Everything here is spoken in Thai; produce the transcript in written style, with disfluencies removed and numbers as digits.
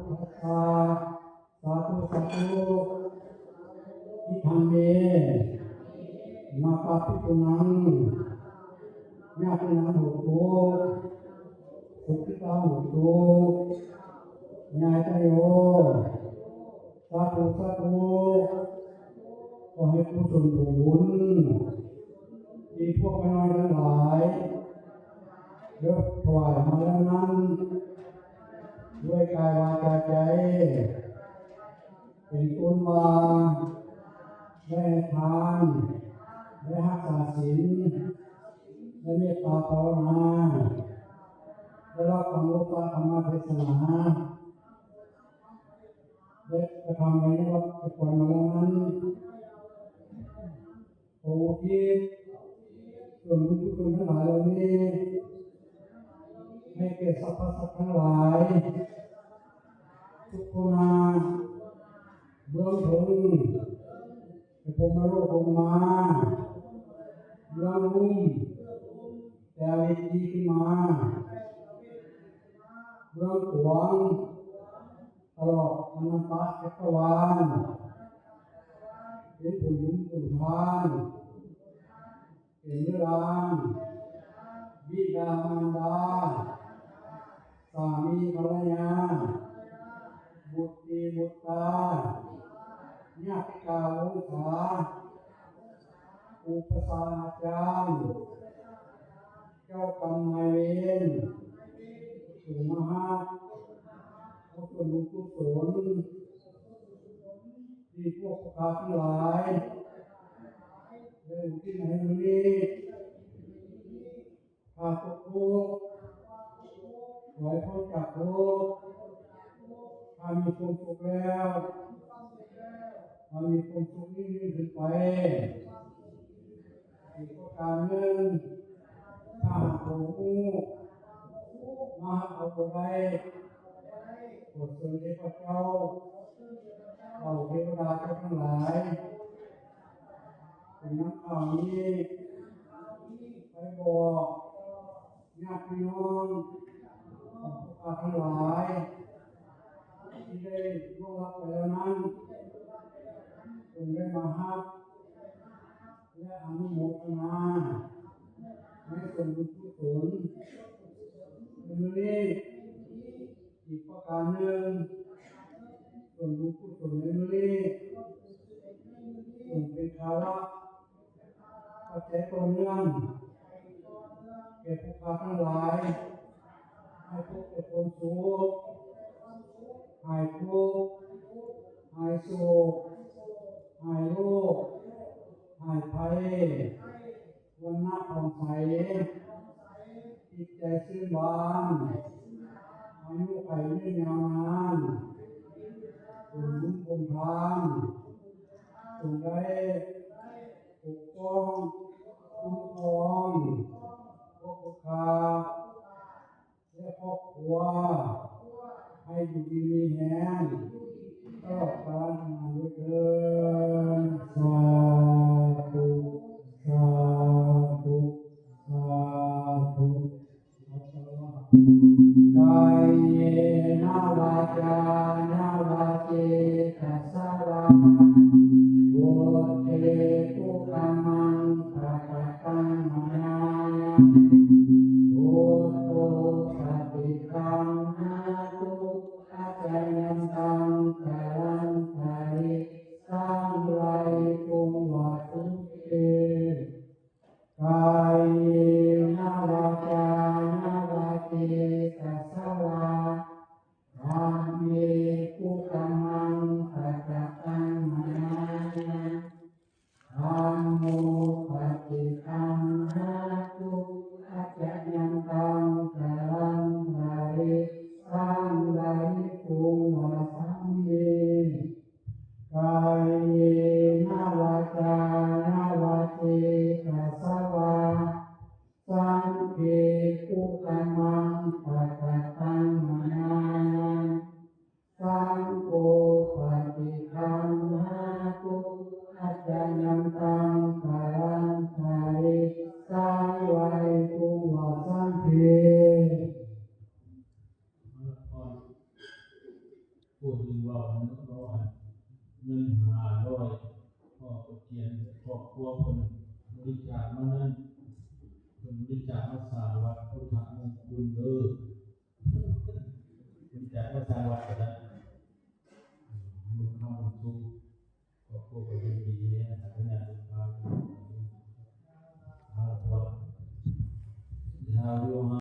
ธัสสะสาธุสาธุอิทังเมมาคาภิกขุนังญาตินังโหตุสุขิตาโหตุญาติโยสาธุสาธุขอให้กุศลบุญที่พวกน้อยทั้งหลายยกถวายมาแล้วนั้นด้วยกายวาจาใจเป็นกุศลวาได้ทานได้รักษาศีลได้เมตตาภาวนาได้รับความรู้ความธรรมเทศนาได้กระทำในวัดทุกวันมาแล้วนั้นโอ้ที่ส่วนบุญกุศลทั้งหลายเหล่านี้ให้เกิดสรรพสัตว์ทั้งหลายทุกคนมาเบื้องถึงให้ผมมาโลกลงมาเบื้องลุ่มแต่วิธีขึ้นมาเบื้องขวางตลอดอนันตจักรวาลเป็นผู้ยุ่งผู้ทานเป็นเรื่องบิดามารดาสามีภรรยาบุตรีบุตราญาติกาวงศาอุปสาจารย์เจ้ากรรมนายเวรสุมหาพระคุณกุศลที่พวกข้าทั้งหลายได้อยู่ที่ไหนนี้ข้าทุกข์ขอให้พ้นจากทุกข์ถ้ามีความสุขแล้วถ้ามีความสุขนี้ขึ้นไปอีกประการหนึ่งถ้าหากผู้มาเอาไปไว้โปรดเสด็จพระเจ้าเอาเทวดาทั้งหลายเป็นนักข่าวนี้ไปบอกญาติพี่น้องทั้งหลายที่ได้ร่วงรับไปแล้วนั้นจงได้มาฮับและอนุโมทนาในส่วนบุญกุศลในมื้อนี้อีกประการหนึ่งส่วนบุญกุศลในมื้อนี้เป็นภาระปัจจัยต่อเนื่องแก่ผู้ค้าทั้งหลายให้ทุกข์เป็นความสุขหายทุกข์หายโศกหายโรคหายภัยวันหน้าผ่องใสจิตใจชื่นบานอายุขัยยืนยาวนานบุญบุญทานจงได้ปกป้องคุ้มครองพวกผู้ค้าและครอบครัวให้อยู่ดีมีแรงตลอดกาลนานด้วยเถิดสาธุสาธุสาธุกายเยนะวาจานะวาเจตัสสะวะโวเตกุกัมมังภะคะตังมะนาโอโตสัพพิคัมหาตุอาจายันตังกาลังไทสังไลกุงวัตุเตกายเยนะวาจานะวาเจตัสสะวะธัมเมกุกัมมังภะคะตังมะนาธัมโมปฏิคัมหาตุอาจายันตังกาลังไทสังไลกุงวัฏัมเมกายเยนะวาจานะวาเจตัสสะวะสังฆเกกุกัมมังภะคะตังมะนาสังโฆปฏิคัมหาตุอาจายันตังกาลังไทสังไลกุงวัฏัมเม กียรติครอบครัวคนบริจาคมานั้นคนบริจาคมาสร้างวัดพุทธมงคลเด้อบริจาคมาสร้างวัดก็ได้